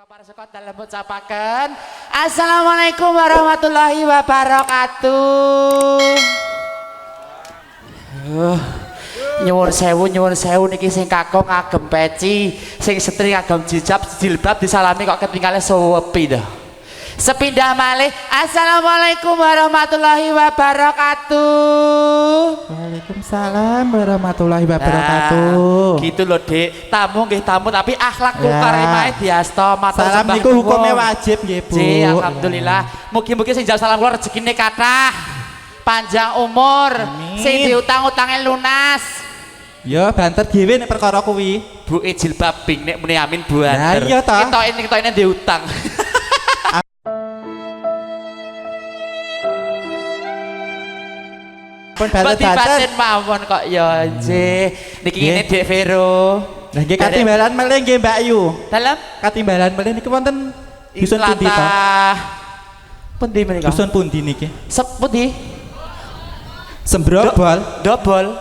Para sekot dalam ucapaken Assalamualaikum warahmatullahi wabarakatuh. Nyuwun sewu niki sing kakung ngagem peci, sing setri ngagem jilbab jilbab disalami kok ketinggalan suwepi dah. Sepindah malih Assalamualaikum warahmatullahi wabarakatuh. Waalaikumsalam warahmatullahi wabarakatuh. Gitu loh Dek, tamu nggih tamu tapi akhlakku karemahe diasta matur salam niku hukumnya wajib nggih Bu. Alhamdulillah. Mugi-mugi sing jawab salam kula rezekine kathah, panjang umur, sing diutang-utange lunas. Ya banter dhewe nek perkara kuwi. Buke jilbab pink nek muni amin banter. Nah iya ta. Ketokne diutang. Batin mawon kok ya nggih. Niki ngene Dek Vero. Lah nggih katimbalan melih nggih Mbak Ayu. Dalem Katimbalan melih niki wonten dusun pundi to? Pundi menika? Dusun pundi niki? Pundi? Sembrobol. Dobol.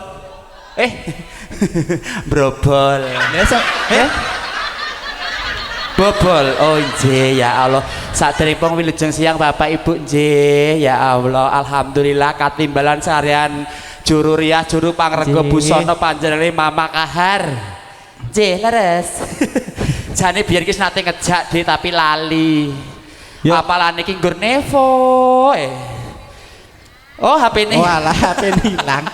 Brobol. Bobol. Oh nggih ya Allah. Saderengipun wilujeng siang Bapak Ibu nggih ya Allah. Alhamdulillah katimbalan seharian juru riah juru pangrego busana panjenengane Mama Kahar. Nggih leres. Jane biyen iki nate ngejak Dik tapi lali. Apalane iki nggur Nevo. Oh HP ini. Oh alah HP hilang.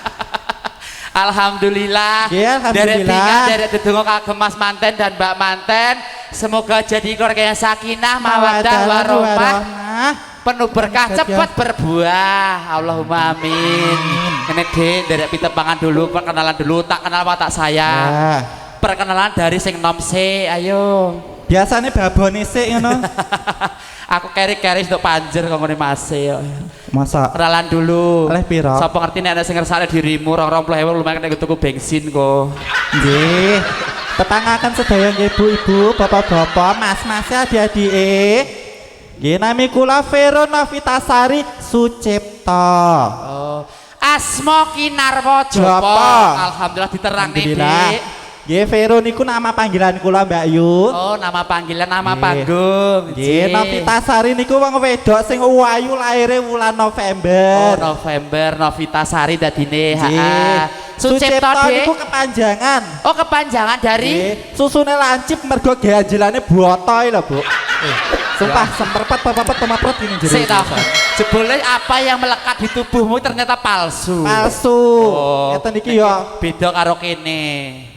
Alhamdulillah. Alhamdulillah. Dari dedonga kagem Mas Manten dan Mbak Manten, semoga jadi keluarga yang sakinah, mawaddah, warahmah, penuh berkah, cepat berbuah. Allahumma amin. Ini Dek, dari pitepangan dulu, perkenalan dulu, tak kenal mata saya. Perkenalan dari sing nom se, ayo. Biasanya babone sik ngono. Aku keri-keri untuk panjer kok ngene Mas e. Masa kenalan dulu. Oleh piro? Sapa ngerti nek ana sing ngersane dirimu 20.000 lumayan nek tuku bensin kok. Nggih. Tetangaken sedaya nggih ibu-ibu, bapak-bapak, mas-mas adik-adik. Nggih nami kula Vero Novitasari Sucipto. Oh. Asma Kinarwa Jopo. Alhamdulillah diterang nih Dik. Nggih Vero niku nama panggilan kula Mbak Yu. Oh, nama panggilan nama panggung. Nggih, Novitasari niku wong wedok sing ayu laire wulan November. Oh, November Novitasari dadine. Heeh. Sucipto niku kepanjangan. Oh, kepanjangan dari susune lancip mergo ganjelane botoy lho, Bu. Sumpah semperpet pemapret ini jero. Jebule apa yang melekat di tubuhmu ternyata palsu. Palsu. Ngeten iki ya beda karo kene.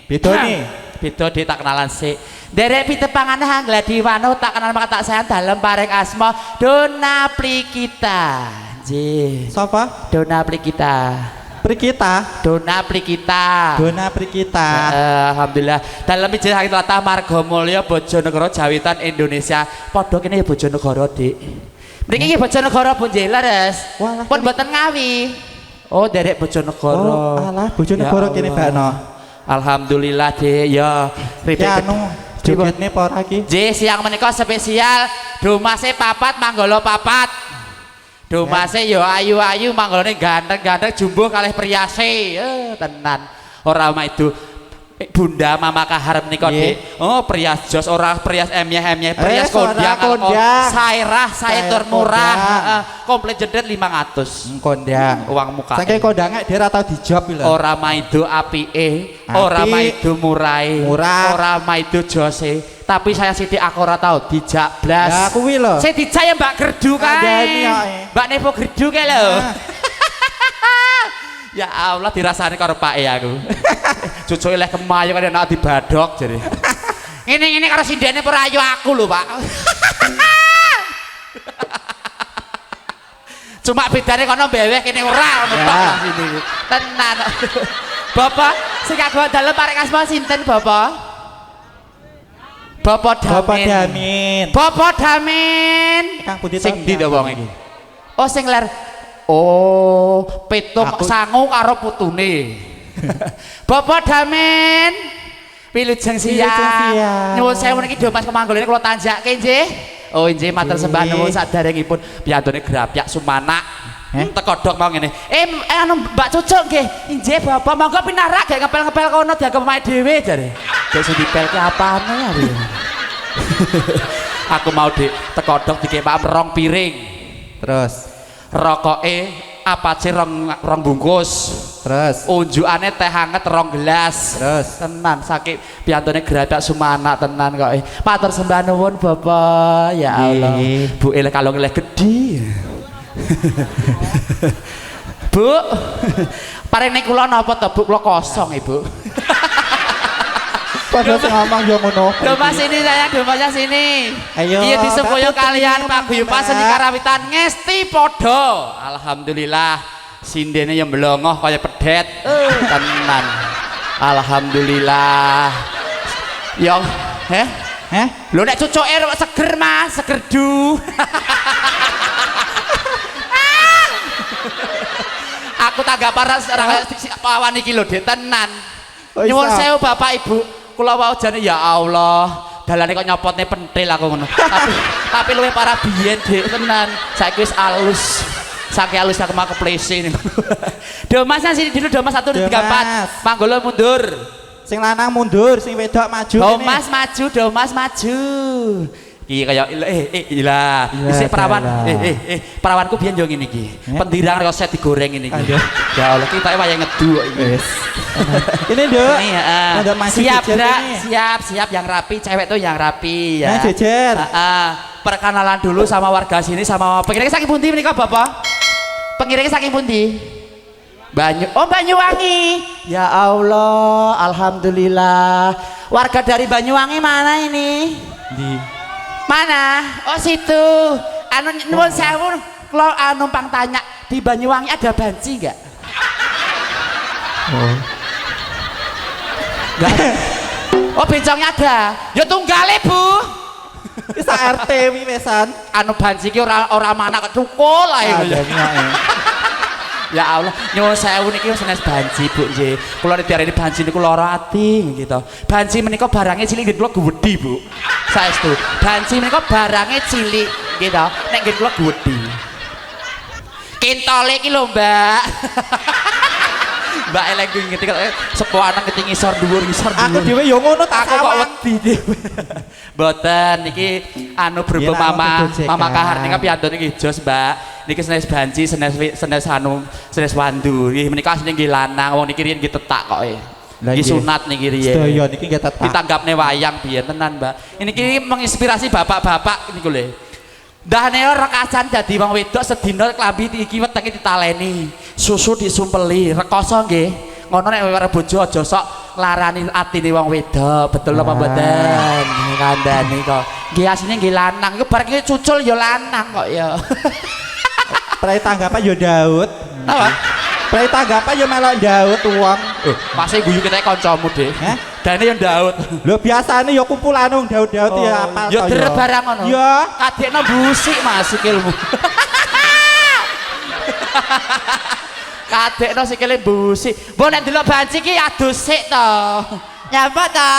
Beda nih. Beda Dik tak kenalan sik. Derek pitepangane Hangladi Wano tak kenal maka tak sayang dalem paring asma Dona Plikita. Nggih. Sapa? Dona Plikita. Prikita. Dona Plikita. Dona Prikita. Alhamdulillah. Dalem ijin hakik latah Margomulya Bojonegoro Jawitan Indonesia. Padha kene ya Bojonegoro Dik. Mriki iki Bojonegoro Bu nggih leres. Pun mboten Ngawi. Oh derek Bojonegoro. Oh alah Bojonegoro kene bakno. Alhamdulillah Dik ya. Anu jogetne apa ora iki? Nggih siang menika spesial Dumase papat manggala papat. Dumase ya ayu-ayu manggalane ganteng-ganteng jumbuh kalih priase. Tenan. Ora mah itu Bunda Mama Kahar menika Dik. Oh prias jos ora prias emyeh-emyeh, prias kondang. Sairah, tur murah. Komplit jedet 500. Kondang. Uang muka. Saking kondange dhewe ora tau dijob lho. Ora maido apike, ora maido murahe, ora maido jose. Tapi saya Siti aku ora tau dijak blas. Lah kuwi lho. Sing dijak ya Mbak Gerdu kae. Mbak Nevo Gerdu kae lho. Ya Allah dirasani karo pake aku. Cucuke leh kemayu kan enak dibadhok jare. Ngene-ngene karo sindene perayu aku lho, Pak. Cuma bedane kono mbeweh kene ora ngono tok sini. Tenan. Bapak sing kagungan dalem parek asma sinten, Bapak? Bapak Damin. Bapak Damin. Kang Budi sing ndi to wong iki? Oh sing ler. Oh, petung sangu karo putune. Bapak Damin. Wilujeng siang. Nyuwun sewu niki Mas Kemanggolene kula tanjakke nggih. Oh nggih matur sembah nuwun saderengipun piyantune grapyak sumanak. Teko dok mau ngene. Anu Mbak Cucuk nggih. Nggih Bapak monggo pinarak gek ngepel-ngepel kono dianggep omahe dhewe jare. Dek sing dipelke apane ari. Aku mau tekodok dikepake rong piring. Terus. Rokoke apa sih rong bungkus. Terus. Unjukane teh hangat rong gelas. Terus. Tenan saking piyantune geradak sumana tenan kok. Matur sembah nuwun Bapak. Ya Allah. Bu eleh kalung eleh gedhi. Bu. Paring nek kula napa to Bu? Kula kosong Ibu. Padahal ngomong yo ngono. Mas sini sayang, Mas sini. Ayo. Iya disempoyo Mbak kalian Putri, paguyuban seni Mbak. karawitan ngesti podo. Alhamdulillah. Sindene yang melongoh kaya pedet. Tenan. Alhamdulillah. Yo, heh? Lho nek cucuke seger Mas, segerdu. Aku tanggap pawan iki lho Dek tenan. Oh, Nyuwun isa. sewu Bapak Ibu, kula wau jane ya Allah, dalane kok nyopotne pentil aku ngono. Tapi luwih parah biyen Dek tenan. Saiki wis alus. Saking alus aku mau keplese niku. Mas sini dulu Mas 1 2 3 4. Panggolo mundur. Sing lanang mundur, sing wedok maju. Mas maju, Mas maju. Iki kaya ilah. Isih perawan. Perawanku biyen yo ngene iki. Pendirang roset digoreng ngene iki. Ya Allah, kita wayang ngedu kok iki. Wis. Ini, Duk. Ini Ada maju siap, jejer Bra. ini. Siap yang rapi, cewek tuh yang rapi ya. Nah, jejer. Perkenalan dulu sama warga sini sama pengiringnya saking pundi menika Bapak? Pengiringnya saking pundi? Banyuwangi. Ya Allah, alhamdulillah. Warga dari Banyuwangi mana ini? Di. Mana? Oh situ. Anu nuwun sewu, kula numpang tanya, di Banyuwangi ada banci enggak? Oh. Enggak. Oh bencongnya ada. Ya tunggale, Bu. Wis RT wi wesan. Anu banci ki ora mana kecukul ae. Ya Allah, nyuwun sewu niki senes banci, Bu nggih. Kula nek diarani banci niku lara ati gitu. Banci menika barangnya cilik nggih kula gedhi, Bu. Saestu. Banci menika barangnya cilik gitu. Nek nggih kula gedhi. Kentole iki lho, Mbak. Mbak elek ngerti kok sepo anak ngerti ngisor dhuwur. Aku dhewe yo ngono tak Aku kok wedi dhewe. Mboten niki anu berhubung Iya, Mama aku gojekan. Mama Kahar nika piyantun niki jos, Mbak. Niki senes banci, senes anu, senes wandu. Nggih menika asline nggih lanang, wong niki riyen nggih tetak kok. Nggih sunat niki riyen. Sedaya niki nggih tetak. Ditanggapne wayang biyen tenan, Mbak. Niki menginspirasi bapak-bapak niku lho. Dahane rekasan dadi wong wedok sedina klambi iki wetenge ditaleni, susu disumpeli, rekoso nggih. Ngono nek arep bojo aja sok larani atine wong wedok, betul apa mboten? Kandhane kok. Nggih asline nggih lanang, iku bar iki cucul ya lanang kok ya. Prai tanggapan yo Daud. Apa? Prai tanggapan yo melok Daud wong. Pasti guyu kita kancamu, Dik. Heh? Dane yo Daud. Lho biasane yo kumpulan wong Daud-Daud ya apal Yo derep barang ngono. Yo. Kadekno busik Mas sikilmu. Kadekno sikile busik. Mbok nek delok banci ki adus sik to. Nyapa to?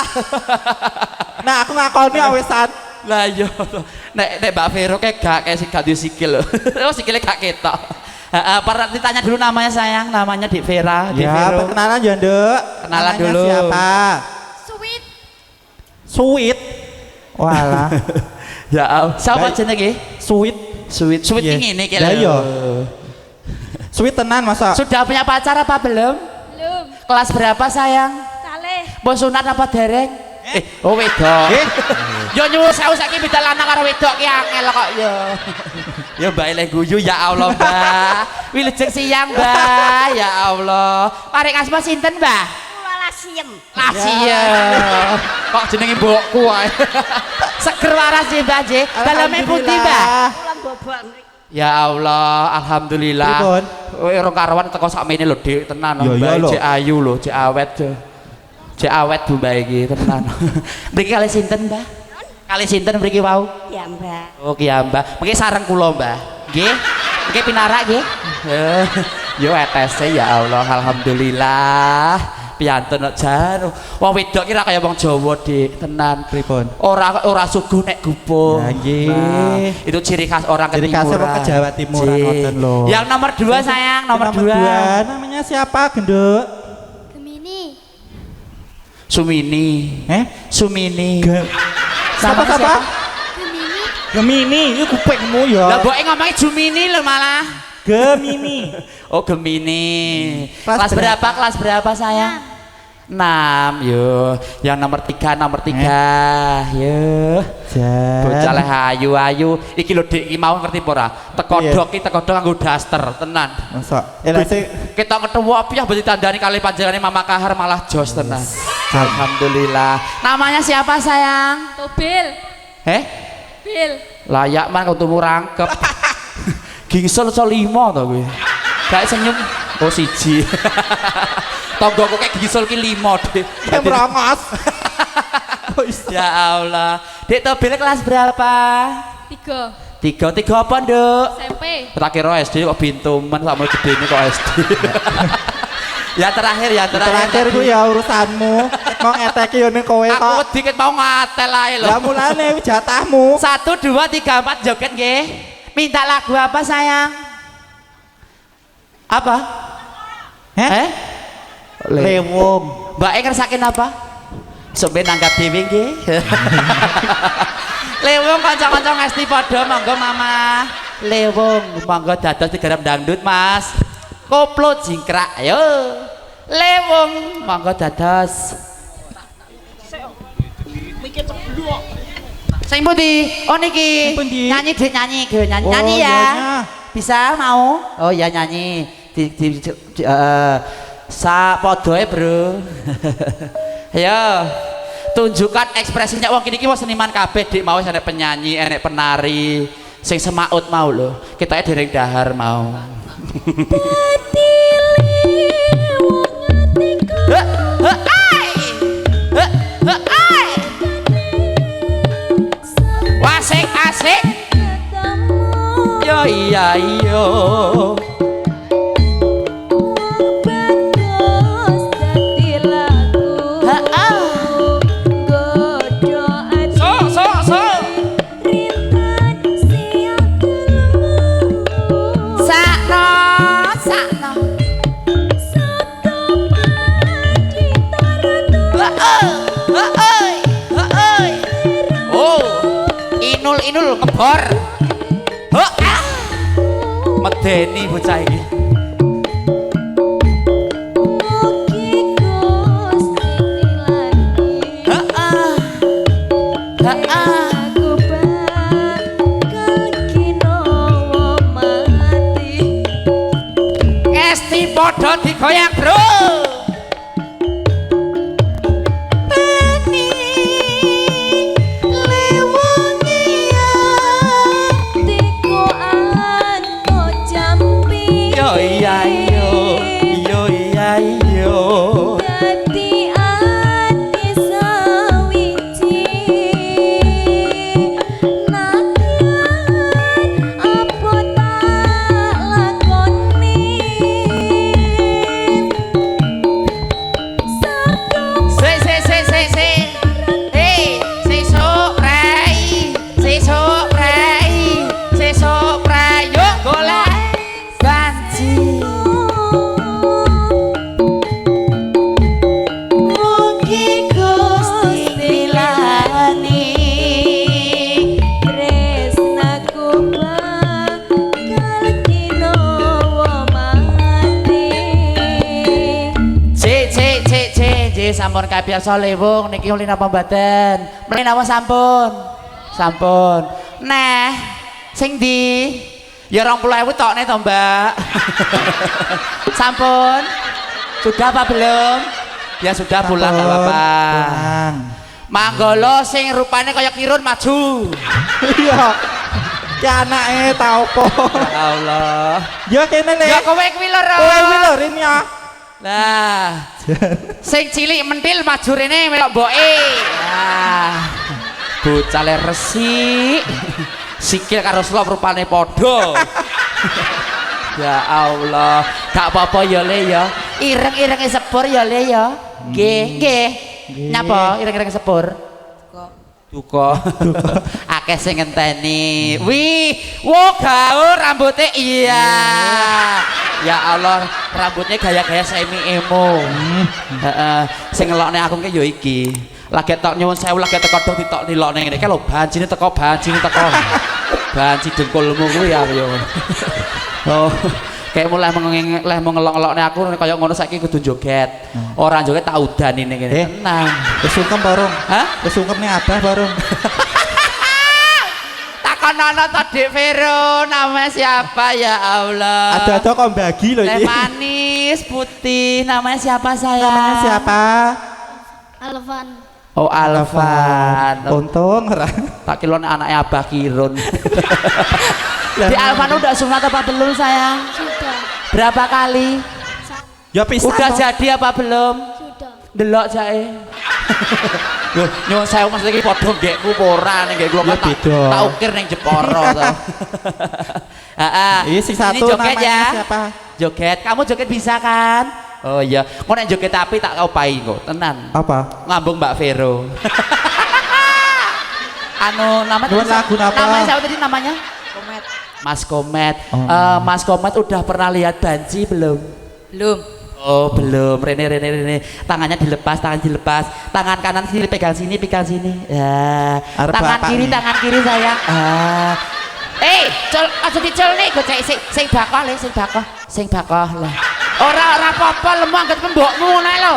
Nah aku ngakoni awesan. Lah yo. Nek Mbak Vero kayak gak gak di sikil. Oh sikile gak ketok. Para ditanya dulu namanya sayang, namanya Dik Vera. Dik Ya, Vero. perkenalan ya, Nduk. Kenalan Namanya dulu. Siapa? Sweet. Sweet. Walah. Ya, siapa Baik. jenenge? Sweet. Sweet Iya. ngene iki Lah lho. iya. Sweet tenan masa. Sudah punya pacar apa belum? Belum. Kelas berapa sayang? Saleh. Mau sunat apa dereng? Oh wedok. Yo nyuwun sewu saiki beda lanang karo wedok ki angel kok yo. Yo Mbak eleh guyu ya Allah, Mbak. Wilujeng siang, Mbak. Ya Allah. Paring asma sinten, Mbak? Kula lasiem. Lasia. Kok jenenge mbokku wae. Seger waras sih, Mbak nggih. Daleme pundi, Mbak? Kula bobok mriki. Ya Allah, alhamdulillah. Pripun? Orang karawan teko sakmene lho, Dik, tenan. Ya, iya Mbak lho. cek ayu lho, cek awet. Cek awet Bu Mbak iki, tenan. Mriki kali sinten, Mbak? Kali sinten mriki wau? Ya, Mbak. Oh, ki ya, Mbak. Mriki sareng kula, Mbak. Nggih. Mriki pinarak nggih. Yo etese ya Allah, alhamdulillah. Piantun jan. Wong wedok ki ra kaya wong Jawa, Dik, tenan. Pripun? Ora suguh nek gupung. Ya, nggih. Nah, itu ciri khas orang Ciri khasnya ketimuran. orang ke Jawa Timuran, Nggih. ngoten lho. Yang nomor 2 sayang, nomor 2. Namanya siapa, Genduk? Gemini. Sumini. Sumini. Siapa? Gemini. Gemini, itu kupingmu Lah ya. mbok ngomongnya Jumini lho malah. Gemini. Oh Gemini. Kelas Kelas berapa sayang? 6 yo. Yang nomor 3 yo. Bocah leh ayu-ayu. Iki lho Dik, iki mau ngerti apa ora? Tekodok iki tekodok nganggo daster tenan. Masa? Lah sing Kita ketemu api yang ditandani kali panjenengane Mama Kahar malah jos tenan. Alhamdulillah. Namanya siapa sayang? Tobil. Bil. Layak man ketemu rangkep. Gingsel so 5 to kowe. Gak senyum. Oh siji. Tonggoku kayak gingsel ki 5 Dik. merangos. Ya Allah. Dek Tobil kelas berapa? 3. 3 apa, Nduk? SMP. Tak kira SD kok bintuman sakmono gedene kok SD. Ya terakhir. Terakhir ku ya urusanmu. Mau ngeteki yo ning kowe Aku kok. wedi ket mau ngatel ae lho. Lah mulane jatahmu. 1 2 3 4 joget nggih. Minta lagu apa sayang? Apa? Lewung. Mbak ngersakin apa? Sampai nanggap dhewe nggih. Lewung kanca-kanca ngesti padha monggo Mama. Lewung monggo dados digarap dangdut Mas. Koplo jingkrak ayo. Lewung monggo dados. Sing pundi? Oh niki. Nyanyi Dik nyanyi ge nyanyi. Oh, Nyanyi ya. iya. Bisa mau? Oh ya nyanyi. Sa podoe bro. Ayo tunjukkan ekspresinya. Wong iki wong seniman kabeh Dik, mau enek penyanyi, enek penari, sing semaut mau lho. Kita dereng dahar mau. Wasik asik. Yo iya yo. Inul ngebor. Medeni bocah iki. Esti padha digoyang, Bro. Sampun kabiasa lewung niki ulin apa mboten? Mlin apa sampun? Sampun. Nah, sing ndi? Ya 20.000 tok nih to, Mbak. Sampun. Sudah apa belum? Ya sudah pulang enggak apa-apa. Manggolo sing rupane kaya kirun maju. Iya. Ki anake ta opo? Ya Allah. Ya kene le. Ya kowe kuwi lho. Kowe kuwi lho Rin ya. Lah. Sing cilik mentil maju rene melok mboke. Nah. Bocah le resik. Sikil karo slop rupane padha. Ya Allah, gak apa-apa ya Le ya. Ireng-irenge sepur ya Le ya. Nggih, nggih. Nyapa ireng-ireng sepur? Duka. Akeh sing ngenteni. Wih, wo gaul rambutnya iya. Ya Allah, rambutnya gaya-gaya semi emo. Heeh, sing ngelokne aku ki ya iki. Lagi tok nyuwun sewu lagi teko dong ditok nilokne ngene iki lho banjine teko banci dengkulmu kuwi ya yo. Oh, kayak mulai ngelok-ngelokne aku kaya ngono saiki kudu joget. Ora joget tak udani ning kene. Tenang. Wis sungkem bareng. Hah? Wis sungkem ning Abah bareng. Takonono to Dik Vero, namanya siapa ya Allah? Ada kok bagi loh Teh ini. manis putih, namanya siapa sayang? Namanya siapa? Alvan. Oh Alvan. Untung ora. Tak kilon anaknya Abah Kirun. Di Alvan udah sunat apa belum sayang? Sudah. Berapa kali? Ya pisan. Udah toh. jadi apa belum? Sudah. Delok jae. Loh, nyuwun sewu Mas iki padha nggekku apa ora ning nggek kula Ya kan beda. tak ukir ning Jepara to. Heeh. Ini si satu joget namanya ya. siapa? Joget. Kamu joget bisa kan? Oh iya. Kok nek joget tapi tak opahi kok. Tenan. Apa? Ngambung Mbak Vero. Anu namanya Nyuwun lagu napa? Namanya siapa tadi namanya? Komet. Mas Komet. Oh. Mas Komet udah pernah lihat banci belum? Belum. Oh belum, Rene, tangannya dilepas, tangan kanan sini pegang sini, ya. Arep Tangan bapak kiri, nih. tangan kiri sayang. Col, aja dicol nih, gue cek sing bakoh le, sing bakoh lah. Ora apa-apa, lemu angkat pembokmu nih lo.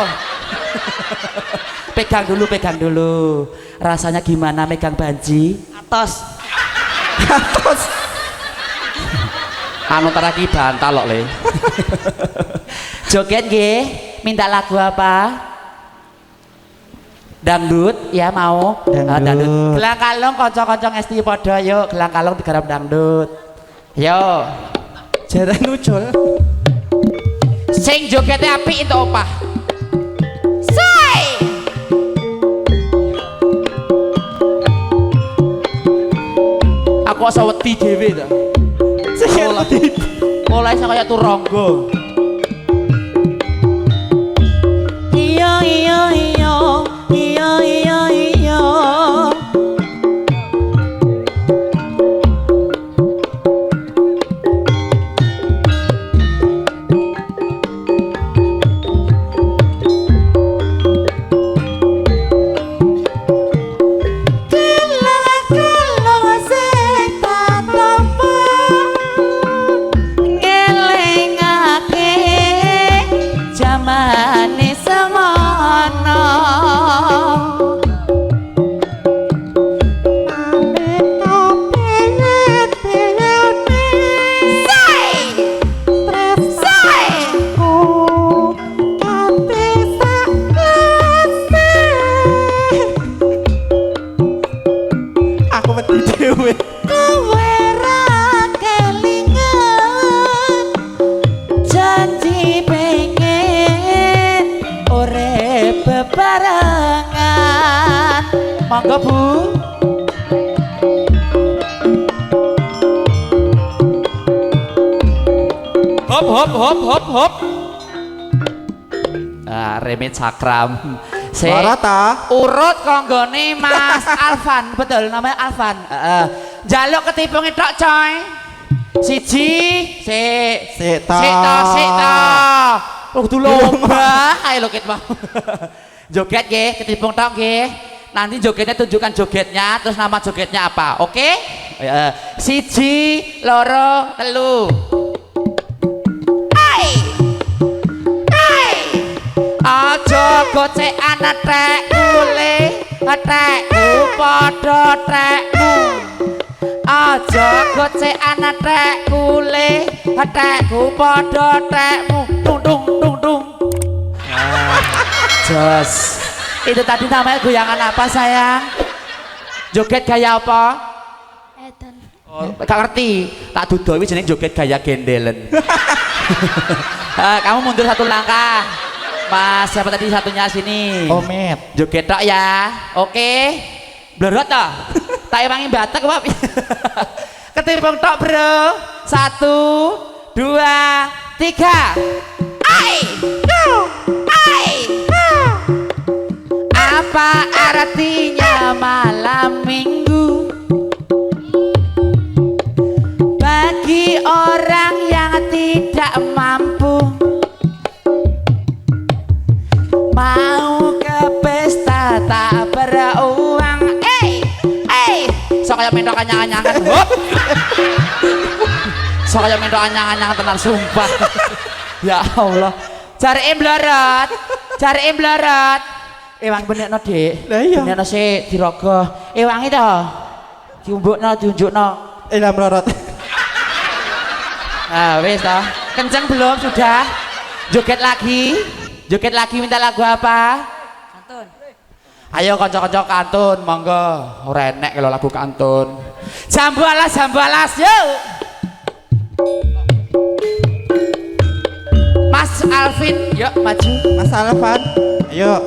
Pegang dulu. Rasanya gimana megang banji? Atos. Anu taraki bantal lho le. Joget nggih, minta lagu apa? Dangdut ya mau. Dangdut. Gelang kalung kanca-kanca ngesti padha yuk, gelang kalung digarap dangdut. Yo. Jarang lucul. Sing jogete apik entuk opah. Say. Aku asa wedi dhewe ta. Mulai saya kayak turonggo. Iya. Monggo Bu. Hop. Ah, remit sakram. Marata. Urut konggone Mas Alvan, betul namanya Alvan. Jaluk ketipung tok coy. Siji, Sik ta. Kudu lomba, ayo lo ket mau. Joget nggih, ketipung tok nggih. Nanti jogetnya tunjukkan jogetnya, terus nama jogetnya apa, oke? Siji, loro, telu. Aja gocekan trekku le, trekku padha trekmu. Aja gocekan trekku le, trekku padha trekmu. Tung. Jos. Itu tadi namanya goyangan apa sayang? Joget gaya apa? Edan. Oh, gak ngerti. Tak dudowi jenenge joget gaya gendelen. Kamu mundur satu langkah. Mas, siapa tadi satunya sini? Omet. Joget tok ya. Oke. Blorot toh? Tak ewangi batek apa? Ketimpung tok, Bro. 1 2 3. Apa artinya malam minggu bagi orang yang tidak mampu mau ke pesta tak anyang-anyangan. Hop. Saya minta anyang-anyangan tenan sumpah. Ya Allah. Cari melarat. Cari melarat. Ewang benekno, Dik. Lah iya. Benekno sik dirogoh. Ewangi to. Diumbukno, diunjukno. Lah melorot. Nah, wis toh. Kenceng belum sudah? Joget lagi. Joget lagi minta lagu apa? Kantun. Ayo kanca-kanca kantun, monggo. Ora enek kalau lagu kantun. Jambu alas, yuk. Mas Alvin, yuk maju. Mas Alvan. Ayo.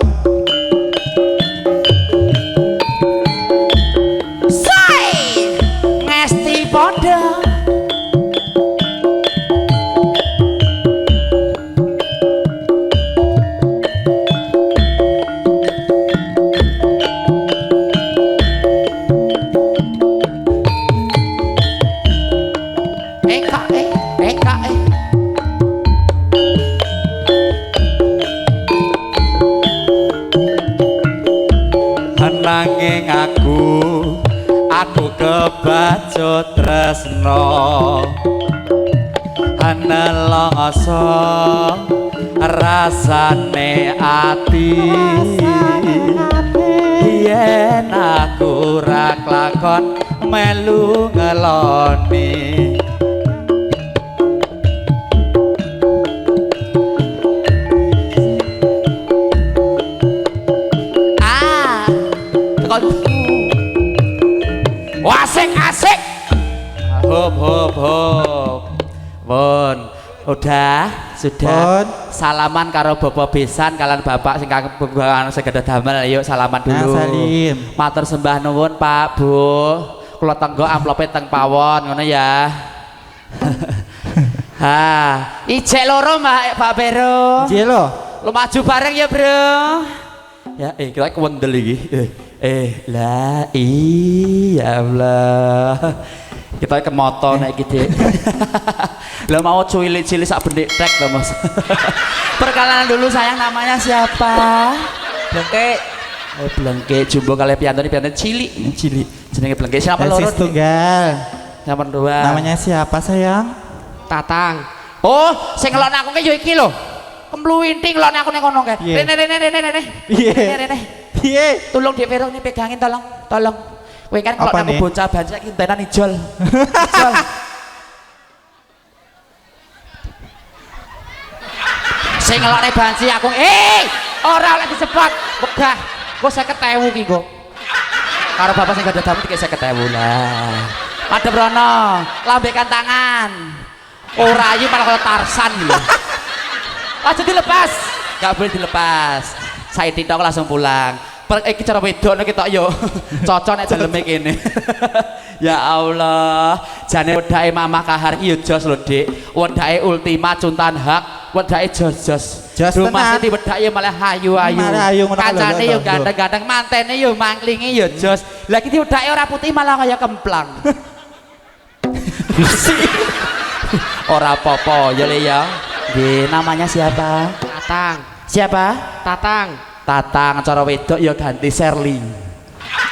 Say, ngesti podo. Nanging aku kebacut tresno nelongso rasane ati yen aku ra klakon melu ngeloni asik hop Bon sudah Bon. Salaman karo Bapak Besan kalian Bapak sing kagem sekedar damel yuk salaman dulu Salim. matur sembah nuwun Pak Bu kula tenggo amplope teng pawon ngono ya. Ha ijek loro Pak Bero Nggih lho. lu maju bareng ya Bro ya kita kewendel iki la iya Allah kita ke moto naik gitu lo mau cilik-cilik sak bendik tek loh Mas. Perkenalan dulu sayang namanya siapa? Blengke Blengke jumbo kali piantun cilik jenenge Blengke siapa loro? Sis tunggal. Yang kedua Namanya siapa sayang? Tatang. Oh sing ngelokne aku ki yo iki lho kemluwinting ngelokne aku ning kono kae. Rene Piye? Tolong Dek Vero ini pegangin tolong. Kowe kan kalau aku bocah banyak iki tenan ijol. Ijol. Sing ngelokne banci aku ora oleh disebut wegah. Kok 50.000 ki kok. Karo bapak sing gadah damu 50.000 lah. Madhep rono, lambekan tangan. Ora ayu malah kaya Tarsan lho. Aja dilepas. Enggak boleh dilepas. Saya tidak langsung pulang. Iki cara wedok ketok yo. Cocok nek daleme kene. Ya Allah, jane wedake Mamah Kahar iki yo jos lho, Dik. Wedake Ultima Cuntan Hak, wedake jos-jos. Rumah sing wedake malah ayu-ayu. Kancane yo ganteng-ganteng, mantene yo mangklinge yo jos. Lah iki wedake ora putih malah kaya kemplang. Ora apa-apa ya Le ya. Nggih, namanya siapa? Tatang. Siapa? Tatang. Tatang cara wedok ya ganti Sherly.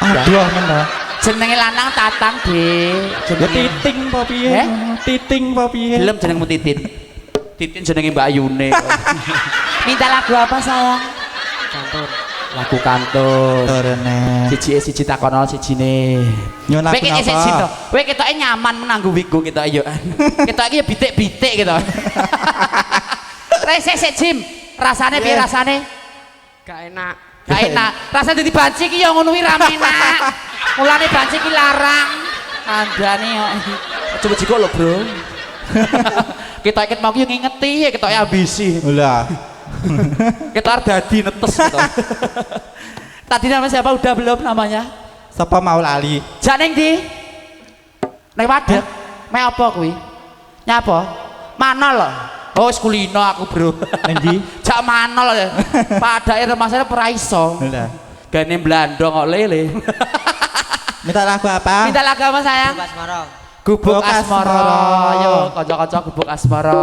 Aduh men. Jenenge lanang Tatang, Dik. Ya Titing apa piye? Titing apa piye? Film jenengmu Titin. Titin jenenge Mbak Ayune. Minta lagu apa sayang? Kantun. Lagu kantun. Rene. Siji takono sijine. Nyunaken Kowe iki sik to. Kowe ketoke nyaman menanggu wiku ketoke yo. Ketoke iki bitik-bitik gitu. Sik Jim. Rasane piye rasane? Gak enak. Gak enak. Rasane dadi banci iki ya ngono kuwi ra enak. Mulane banci iki larang. Kandhane kok. Coba jiko lho, Bro. Kita ikut mau ki ngingeti kita ambisi. Lah. Kita dadi netes gitu. Tadi namanya siapa udah belum namanya? Sapa mau lali? Jak ning ndi? Ning Wadek. Me apa kuwi? Nyapa? Manol. Oh, wis kulino aku, Bro. Ning ndi? Jak manol ya. Padake remasane ora iso. Lah. Gane blandong kok lele. Minta lagu apa? Minta lagu apa sayang? Asmara. Gubuk Asmara. Ayo kanca-kanca Gubuk Asmara.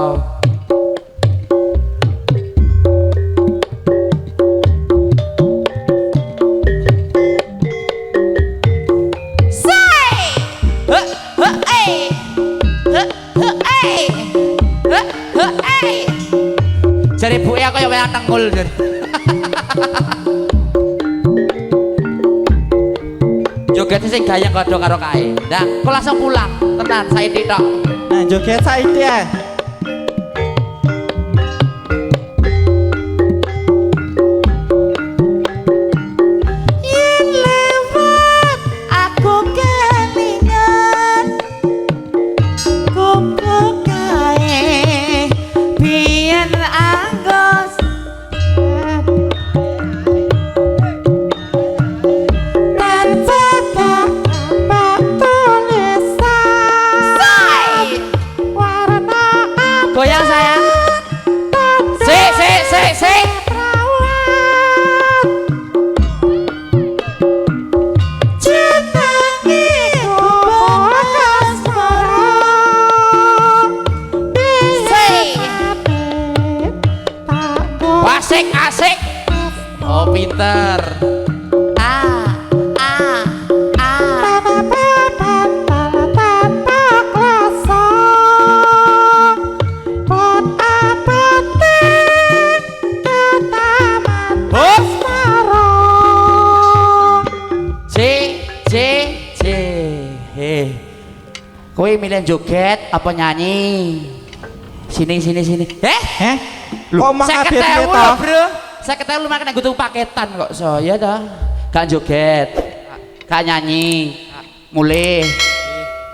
Jare ibuke aku ya wayang tengul. Joget sing gayeng padha karo kae. Nah, kok langsung pulang. Tenan saiki tok. Nah, joget saiki ya. Yen lewat aku kelingan kumpul kae biyen anggos tanpa tulisan warna goyang sayang si asik oh pinter kowe milih joget apa nyanyi? Sini. Kok mah kabeh to? Bro. 50.000 lu makan nggo paketan kok saya dah. Gak joget. Gak nyanyi. Mulih.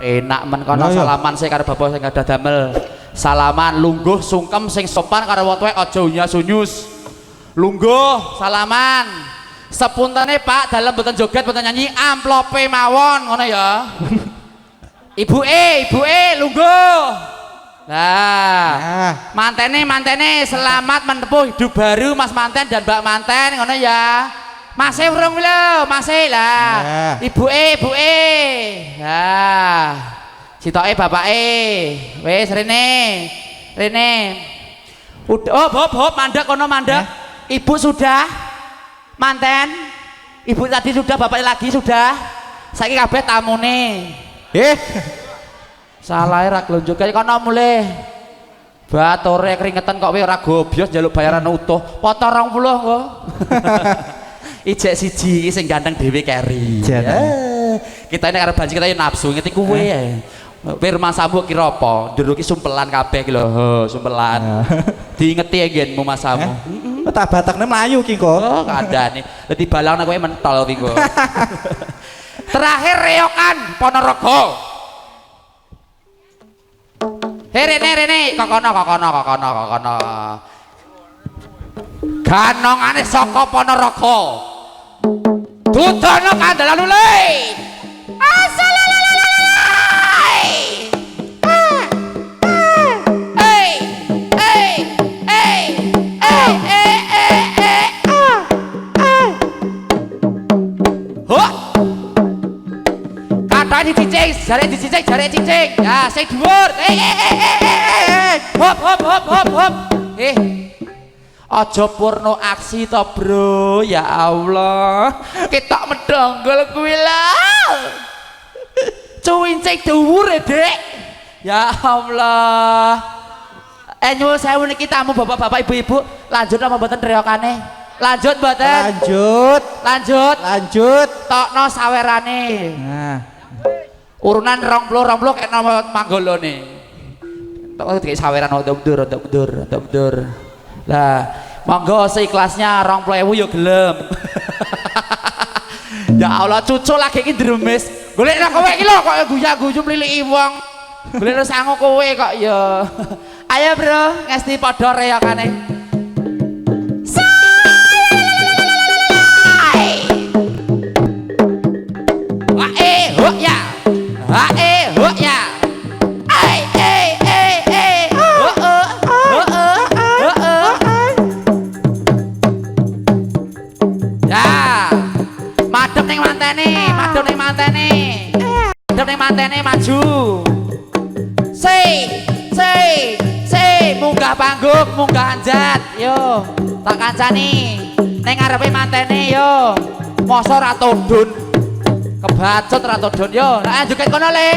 Enak men kono salaman sik karo bapak sing gadah damel. Salaman lungguh sungkem sing sopan karo wong tuwek aja unyas-unyus. Lungguh salaman. Sepuntene Pak dalam boten joget boten nyanyi amplope mawon ngono ya. Ibuke lungguh. Nah, mantene selamat menempuh hidup baru Mas Manten dan Mbak Manten ngono ya. Masih urung lho, masih lah. Ibuke. Nah. Sitoke bapake. Wis rene. Udah Bob mandek kono mandek. Ibu sudah. Manten. Ibu tadi sudah, bapak lagi sudah. Saiki kabeh tamune. Salah ra glonjok kaya kono mulih. Batore keringetan kok kowe ora gobyos njaluk bayaran utuh. Foto 20 kok. Ijek siji sing ganteng dhewe keri. Kita ini karo banci kita yo nafsu ngeti kowe ya. Firman Sambu kira apa? Nduru ki sumpelan kabeh ki lho, sumpelan. Diingeti nggenmu Mas Sambu. Tak batakne mlayu ki kok. Oh, kandhane. Dadi balangna kowe mentol ki kok. Terakhir reokan Ponorogo. Rene kokono. Ganongane saka Ponorogo. Dudono kandalan lule. Jare cicing. Ya, sing dhuwur. Hop. Aja purno aksi to, Bro. Ya Allah. Ketok medonggol kuwi lho. Cuwincing dhuwur, Dek. Ya Allah. Nyuwun sewu niki tamu bapak-bapak ibu-ibu, lanjut apa mboten reokane? Lanjut mboten? Lanjut. Tokno sawerane. Nah. Urunan 20 kayak nama manggolone. Tok kayak saweran untuk mundur. Lah, monggo seikhlasnya 20.000 yo gelem. Ya Allah, cucu lagi iki dremes. Golekno kowe iki lho kok guya-guyu mliliki wong. Golekno sangu kowe kok ya. Ayo Bro, ngesti padha reokane. Mantene maju. Munggah panggung, munggah anjat. Yo, tak kancani. Ning ngarepe mantene yo. Mosok ra todon. Kebacut ra todon yo. Nek joget kono le.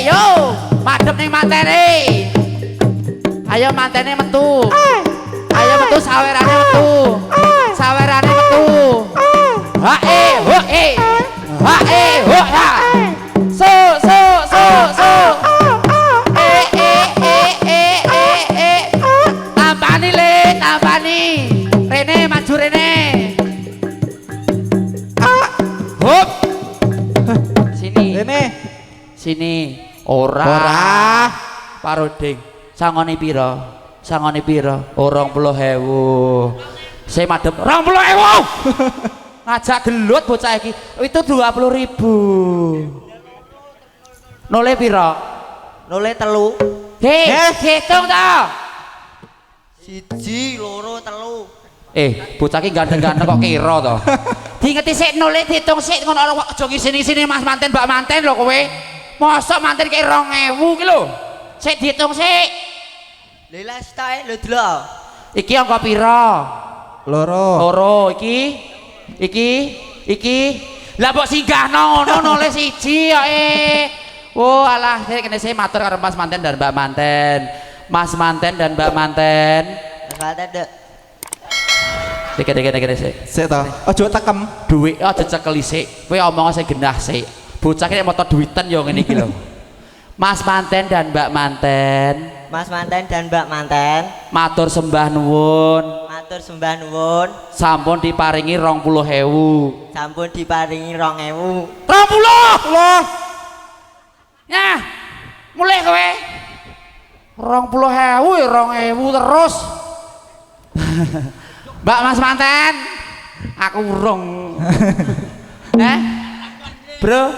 Yo, madhep ning mantene. Ayo mantene metu. Ayo metu sawerane metu. Sawerane metu. Ha ho ha ho ha. So tambani le tambani. Rene maju Rene. Hop. Rene. Sini. Ora. Paroding. Sangone pira? Sangone pira? 20.000. Saya madep 20.000. Ngajak gelut bocah iki. Itu 20.000. Nole pira? Nole telu. Hitung ta. 1, 2, 3. Bocah iki ganteng-ganteng kok kira to. Diingeti sik nole diitung sik ngono ora aja sini-sini Mas manten Mbak manten lho kowe. Mosok manten ki 2.000 ki lho. Sik diitung sik. Lha stae lho delok. Iki angka pira? Loro. Iki. Lah mbok singgahno ngono nole siji kok Oh alah, saya kena saya matur karo Mas manten dan Mbak manten. Mas manten dan Mbak manten. Kata dek. Dek. Sik to. Aja tekem. Duit aja cekeli sik. Kowe omong sing genah sik. Bocah ki nek moto duiten yo ngene iki lho. Mas manten dan Mbak manten. Mas manten dan Mbak manten. Matur sembah nuwun. Matur sembah nuwun. Sampun diparingi 20.000. Sampun diparingi 2.000. 20. Allah. Ya. Mulai kowe. 20.000 ya 2.000 terus. Mbak Mas manten. Aku urung. Bro.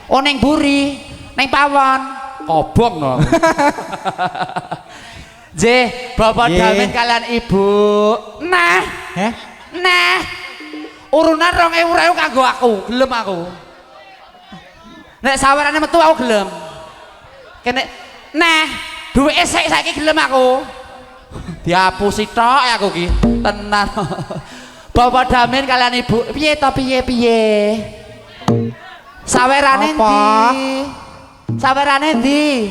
Oh neng buri, neng pawon, kobong no. Bapak Damen kalian ibu. Nah, urunan 2.000 kanggo aku, gelem aku. Nek sawerane metu aku gelem. Kene, duwe esek saiki gelem aku. Dihapusi tok aku ki, tenan. Bapak Damen kalian ibu, piye to piye? Sawerane ndi? Sawerane ndi?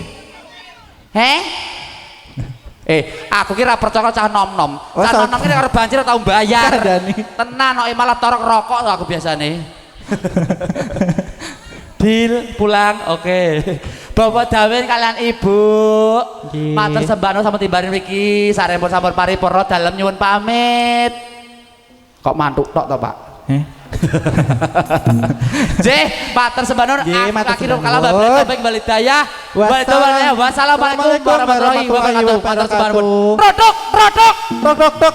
Aku kira percaya cah nom-nom. Cah nom-nom kira karo banjir tau bayar. Tenan kok malah torok rokok aku biasane. Deal pulang, oke. Bapak Damen kalian ibu. Matur sembahno sama timbarin mriki sarempun sampun paripurna dalem nyuwun pamit. Kok mantuk tok to, Pak? Matur sembah nur akhir kala bapak kembali daya. Wassalamualaikum warahmatullahi wabarakatuh. Matur sembah nur. Rodok.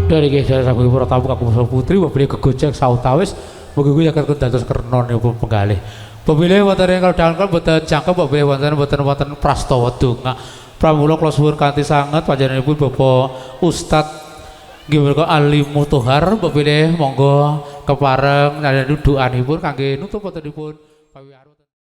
Dari kisah sampai para tamu kampung putri, mobilnya kegocek sautawis, begitu ya kan dados kernon ya penggalih. Mobilnya wonten ingkang dangkal boten jangkep, mobilnya wonten prastawa donga. Pramila kula suwun kanthi sanget panjenenganipun Bapak Ustadz nggih menika Ali Mutohar, mobilnya monggo kepareng nalika doanipun kangge nutup wontenipun